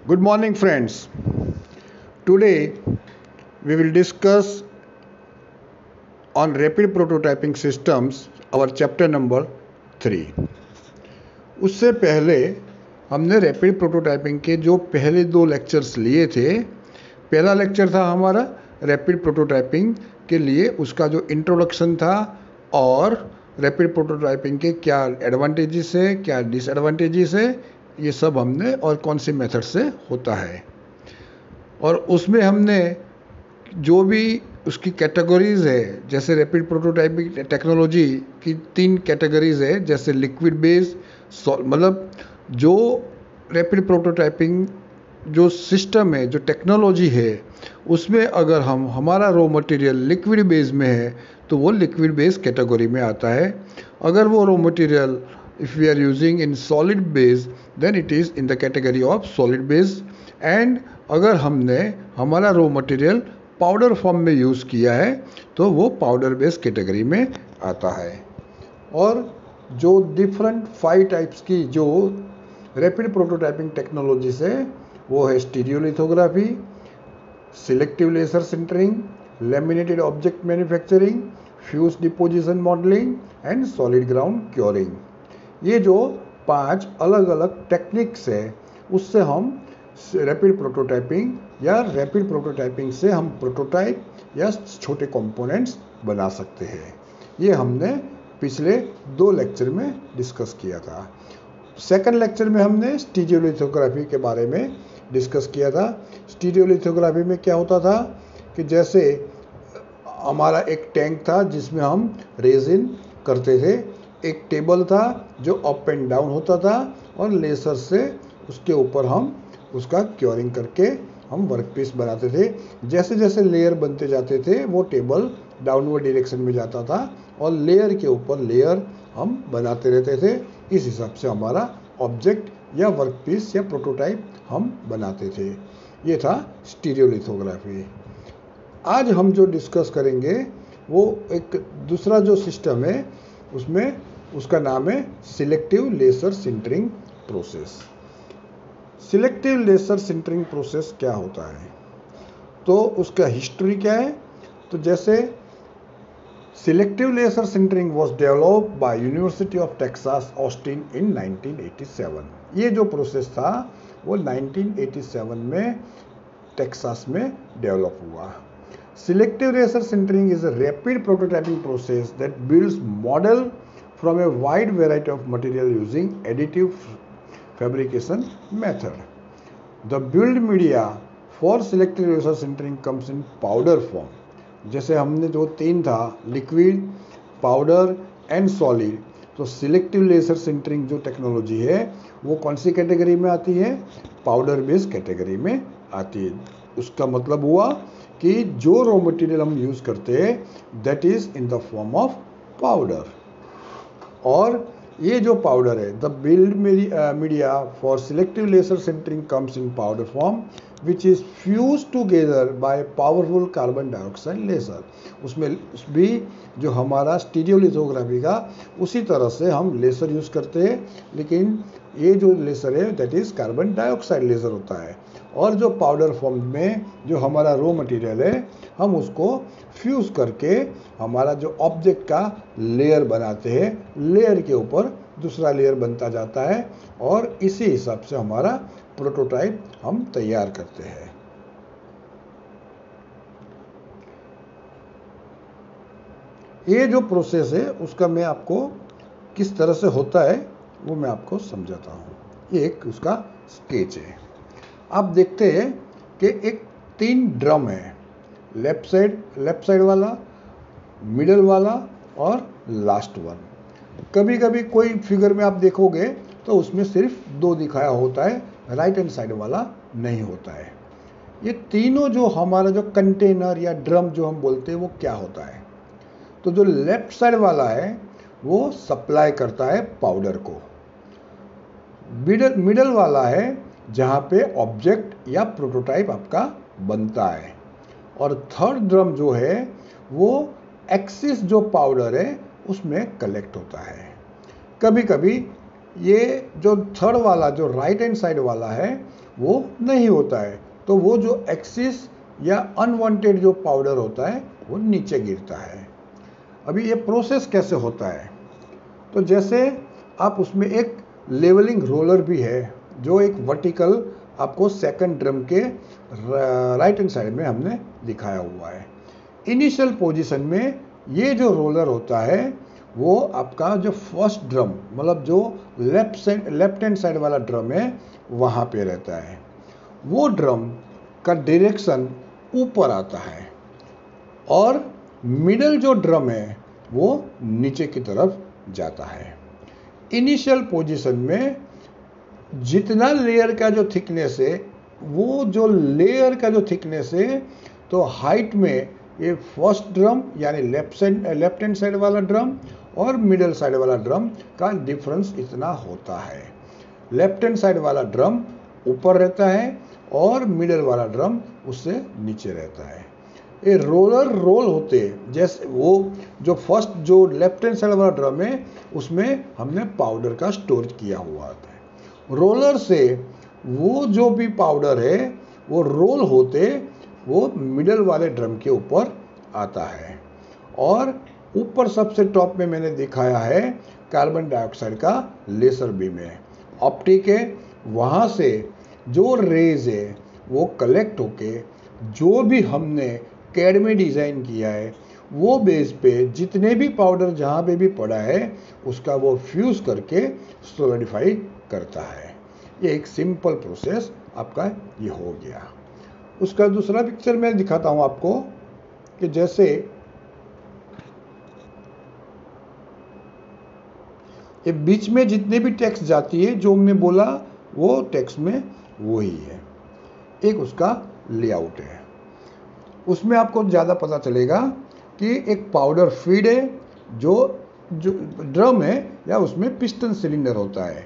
Good morning, friends. Today we will discuss on rapid prototyping systems our chapter number 3. उससे पहले हमने rapid prototyping के जो पहले 2 लेक्चर्स लिए थे, पहला लेक्चर था हमारा रैपिड प्रोटोटाइपिंग के लिए, उसका जो इंट्रोडक्शन था और रैपिड प्रोटोटाइपिंग के क्या एडवांटेजेस है, क्या डिसएडवांटेजेस है, ये सब हमने और कौन सी मेथड से होता है। और उसमें हमने जो भी उसकी कैटेगरीज है, जैसे रैपिड प्रोटोटाइपिंग टेक्नोलॉजी की 3 कैटेगरीज है, जैसे लिक्विड बेस्ड, मतलब जो रैपिड प्रोटोटाइपिंग जो सिस्टम है, जो टेक्नोलॉजी है, उसमें अगर हमारा रॉ मटेरियल लिक्विड बेस में है तो वो लिक्विड बेस कैटेगरी में आता है। अगर वो raw material if we are using in solid base then it is in the category of solid base. And अगर हमने हमारा रॉ मटेरियल पाउडर फॉर्म में यूज़ किया है तो वो पाउडर बेस कैटेगरी में आता है। और जो डिफरेंट 5 टाइप्स की जो रैपिड प्रोटोटाइपिंग टेक्नोलॉजीज है वो है stereolithography, selective laser sintering, laminated object manufacturing, fuse deposition modelling and solid ground curing. ये जो 5 अलग अलग टेक्निक्स है उससे हम रैपिड प्रोटोटाइपिंग या रैपिड प्रोटोटाइपिंग से हम प्रोटोटाइप या छोटे कंपोनेंट्स बना सकते हैं। ये हमने पिछले 2 लेक्चर में डिस्कस किया था। सेकंड लेक्चर में हमने स्टीरियोलिथोग्राफी के बारे में डिस्कस किया था। स्टीरियोलिथोग्राफी में क्या होता था कि जैसे हमारा एक टैंक था जिसमें हम रेजिन करते थे, एक टेबल था जो अप एंड डाउन होता था और लेजर से उसके ऊपर हम उसका क्योरिंग करके हम वर्कपीस बनाते थे। जैसे जैसे लेयर बनते जाते थे वो टेबल डाउनवर्ड डायरेक्शन में जाता था और लेयर के ऊपर लेयर हम बनाते रहते थे। इस हिसाब से हमारा ऑब्जेक्ट या वर्कपीस या प्रोटोटाइप हम बनाते थे। ये था स्टीरियोलिथोग्राफी। आज हम जो डिस्कस करेंगे वो एक दूसरा जो सिस्टम है उसमें उसका नाम है selective laser sintering process. Selective laser sintering process क्या होता है, तो उसका हिस्ट्री क्या है। तो जैसे selective laser sintering was developed by university of Texas Austin in 1987। ये जो प्रोसेस था वो 1987 में टेक्सास में डेवलप हुआ। Selective laser sintering is a rapid prototyping process that builds model from a wide variety of material using additive fabrication method. The build media for selective laser sintering comes in powder form. जैसे हमने जो 3 था, liquid, powder and solid, तो selective laser sintering जो technology है वो कौन सी category में आती है? पाउडर बेस्ड कैटेगरी में आती है। उसका मतलब हुआ कि जो रॉ मटेरियल हम यूज़ करते हैं that is in the form of powder. और ये जो पाउडर है, the build media for selective laser sintering comes in powder form which is fuse together by powerful carbon dioxide laser. उसमें भी जो हमारा स्टीरियोलिथोग्राफी का उसी तरह से हम लेजर यूज़ करते हैं, लेकिन ये जो लेजर है that is carbon dioxide laser होता है। और जो पाउडर फॉर्म में जो हमारा रॉ मटेरियल है हम उसको फ्यूज़ करके हमारा जो ऑब्जेक्ट का लेयर बनाते हैं, लेयर के ऊपर दूसरा लेयर बनता जाता है और इसी हिसाब से हमारा प्रोटोटाइप हम तैयार करते हैं। ये जो प्रोसेस है उसका मैं आपको किस तरह से होता है वो मैं आपको समझाता हूँ। ये एक उसका स्केच है। आप देखते हैं कि एक 3 ड्रम है, लेफ्ट साइड वाला, मिडल वाला और लास्ट वन। कभी कभी कोई फिगर में आप देखोगे तो उसमें सिर्फ 2 दिखाया होता है, राइट हैंड साइड वाला नहीं होता है। ये तीनों जो हमारा जो कंटेनर या ड्रम जो हम बोलते हैं वो क्या होता है, तो जो लेफ्ट साइड वाला है वो सप्लाई करता है पाउडर को, मिडल वाला है जहाँ पे ऑब्जेक्ट या प्रोटोटाइप आपका बनता है, और थर्ड ड्रम जो है वो एक्सिस जो पाउडर है उसमें कलेक्ट होता है। कभी कभी ये जो थर्ड वाला जो राइट हैंड साइड वाला है वो नहीं होता है, तो वो जो एक्सिस या अनवांटेड जो पाउडर होता है वो नीचे गिरता है। अभी ये प्रोसेस कैसे होता है, तो जैसे आप उसमें एक लेवलिंग रोलर भी है जो एक वर्टिकल आपको सेकंड ड्रम के राइट हैंड साइड में हमने दिखाया हुआ है। इनिशियल पोजीशन में ये जो रोलर होता है वो आपका जो फर्स्ट ड्रम मतलब जो लेफ्ट हैंड साइड वाला ड्रम है वहाँ पे रहता है। वो ड्रम का डायरेक्शन ऊपर आता है और मिडल जो ड्रम है वो नीचे की तरफ जाता है। इनिशियल पोजीशन में जितना लेयर का जो थिकनेस है वो जो लेयर का जो थिकनेस है तो हाइट में ये फर्स्ट ड्रम यानी लेफ्ट हैंड साइड वाला ड्रम और मिडल साइड वाला ड्रम का डिफरेंस इतना होता है। लेफ्ट हैंड साइड वाला ड्रम ऊपर रहता है और मिडल वाला ड्रम उससे नीचे रहता है। ये रोलर रोल होते जैसे वो जो फर्स्ट जो लेफ्ट हैंड साइड वाला ड्रम है उसमें हमने पाउडर का स्टोर किया हुआ होता है। रोलर से वो जो भी पाउडर है वो रोल होते वो मिडल वाले ड्रम के ऊपर आता है और ऊपर सबसे टॉप में मैंने दिखाया है कार्बन डाइऑक्साइड का लेसर बीम है, ऑप्टिक है। वहाँ से जो रेज है वो कलेक्ट होके जो भी हमने कैड में डिज़ाइन किया है वो बेस पे जितने भी पाउडर जहाँ पे भी पड़ा है उसका वो फ्यूज़ करके सॉलिडिफाई करता है। ये एक सिंपल प्रोसेस आपका ये हो गया। उसका दूसरा पिक्चर मैं दिखाता हूँ आपको कि जैसे ये बीच में जितने भी टेक्स्ट जाती है जो मैं बोला वो टेक्स्ट में वही है। एक उसका लेआउट है, उसमें आपको ज़्यादा पता चलेगा कि एक पाउडर फीड है जो ड्रम है या उसमें पिस्टन सिलेंडर होता है,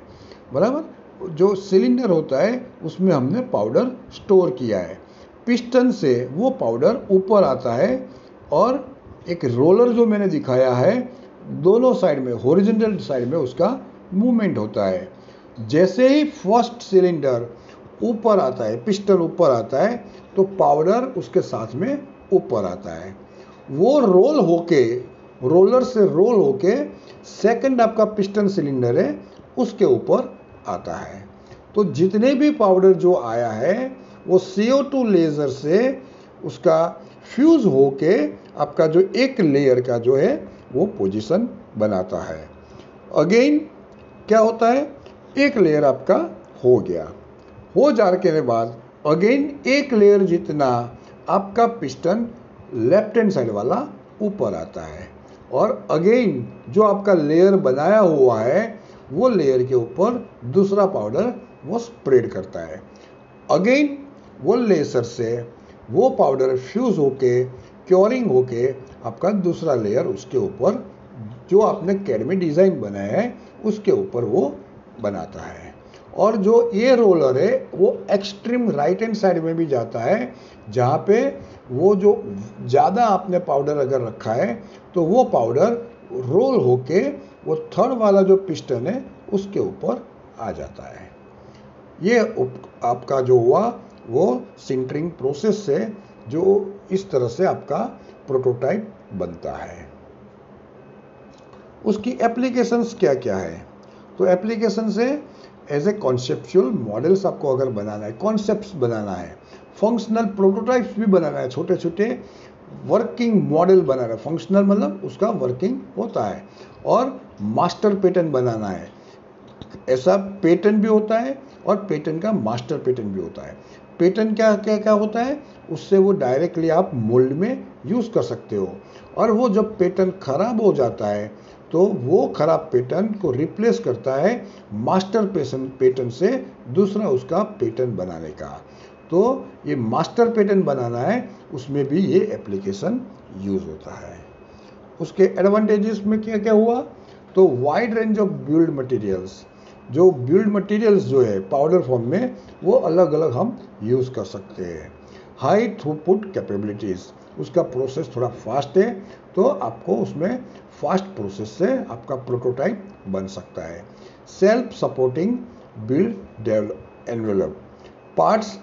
बराबर। जो सिलेंडर होता है उसमें हमने पाउडर स्टोर किया है। पिस्टन से वो पाउडर ऊपर आता है और एक रोलर जो मैंने दिखाया है दोनों साइड में हॉरिजॉन्टल साइड में उसका मूवमेंट होता है। जैसे ही फर्स्ट सिलेंडर ऊपर आता है, पिस्टन ऊपर आता है तो पाउडर उसके साथ में ऊपर आता है। वो रोल होके रोलर से रोल होके सेकंड आपका पिस्टन सिलेंडर है उसके ऊपर आता है। तो जितने भी पाउडर जो आया है वो CO2 लेज़र से उसका फ्यूज होके आपका जो एक लेयर का जो है वो पोजीशन बनाता है। अगेन क्या होता है, एक लेयर आपका हो गया, हो जाने के बाद अगेन एक लेयर जितना आपका पिस्टन लेफ्ट हैंड साइड वाला ऊपर आता है और अगेन जो आपका लेयर बनाया हुआ है वो लेयर के ऊपर दूसरा पाउडर वो स्प्रेड करता है। अगेन वो लेसर से वो पाउडर फ्यूज होके क्योरिंग होके आपका दूसरा लेयर उसके ऊपर जो आपने कैड में डिज़ाइन बनाया है उसके ऊपर वो बनाता है। और जो ये रोलर है वो एक्सट्रीम राइट हैंड साइड में भी जाता है जहाँ पे वो जो ज़्यादा आपने पाउडर अगर रखा है तो वो पाउडर रोल होके वो थर्ड वाला जो पिस्टन है उसके ऊपर आ जाता है। ये आपका जो हुआ वो सिंटरिंग प्रोसेस से जो इस तरह से आपका प्रोटोटाइप बनता है। उसकी एप्लीकेशंस क्या क्या है, तो एप्लीकेशन से एज ए कॉन्सेप्चुअल मॉडल्स आपको अगर बनाना है, कॉन्सेप्ट्स बनाना है, फंक्शनल प्रोटोटाइप्स भी बनाना है, छोटे छोटे वर्किंग मॉडल बनाना है। फंक्शनल मतलब उसका वर्किंग होता है और मास्टर पैटर्न बनाना है। ऐसा पैटर्न भी होता है और पैटर्न का मास्टर पैटर्न भी होता है। पैटर्न क्या क्या क्या होता है, उससे वो डायरेक्टली आप मोल्ड में यूज़ कर सकते हो और वो जब पैटर्न खराब हो जाता है तो वो खराब पैटर्न को रिप्लेस करता है मास्टर पैटर्न से दूसरा उसका पैटर्न बनाने का। तो ये मास्टर पैटर्न बनाना है उसमें भी ये एप्लीकेशन यूज़ होता है। उसके एडवांटेजेस में क्या क्या हुआ, तो wide range of build materials, जो बिल्ड मटेरियल्स जो है पाउडर फॉर्म में वो अलग अलग हम यूज़ कर सकते हैं। हाई थ्रूपुट कैपेबिलिटीज़, उसका प्रोसेस थोड़ा फास्ट है तो आपको उसमें फास्ट प्रोसेस से आपका प्रोटोटाइप बन सकता है। Self supporting build envelope. Parts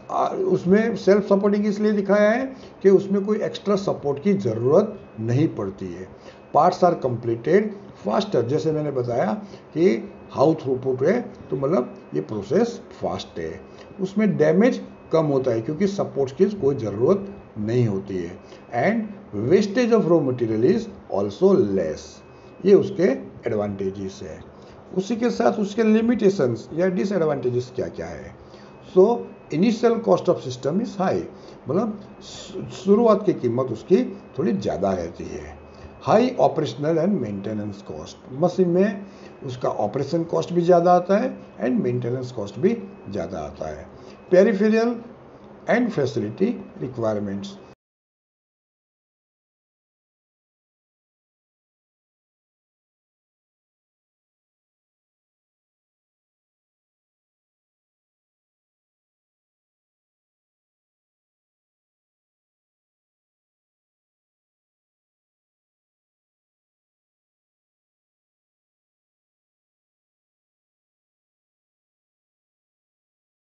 उसमें सेल्फ सपोर्टिंग इसलिए दिखाया है कि उसमें कोई एक्स्ट्रा सपोर्ट की ज़रूरत नहीं पड़ती है। पार्ट्स आर कंप्लीटेड फास्टर, जैसे मैंने बताया कि हाउ थ्रूपुट है तो मतलब ये प्रोसेस फास्ट है। उसमें डैमेज कम होता है क्योंकि सपोर्ट की कोई ज़रूरत नहीं होती है। And wastage of raw material is also less, ये उसके एडवांटेजेस है। उसी के साथ उसके लिमिटेशंस या डिसएडवांटेजेस क्या क्या है। So initial cost of system is high, मतलब शुरुआत की कीमत उसकी थोड़ी ज़्यादा रहती है। High operational and maintenance cost, machine में उसका ऑपरेशन कॉस्ट भी ज़्यादा आता है एंड मेंटेनेंस कॉस्ट भी ज़्यादा आता है। Peripheral and facility requirements,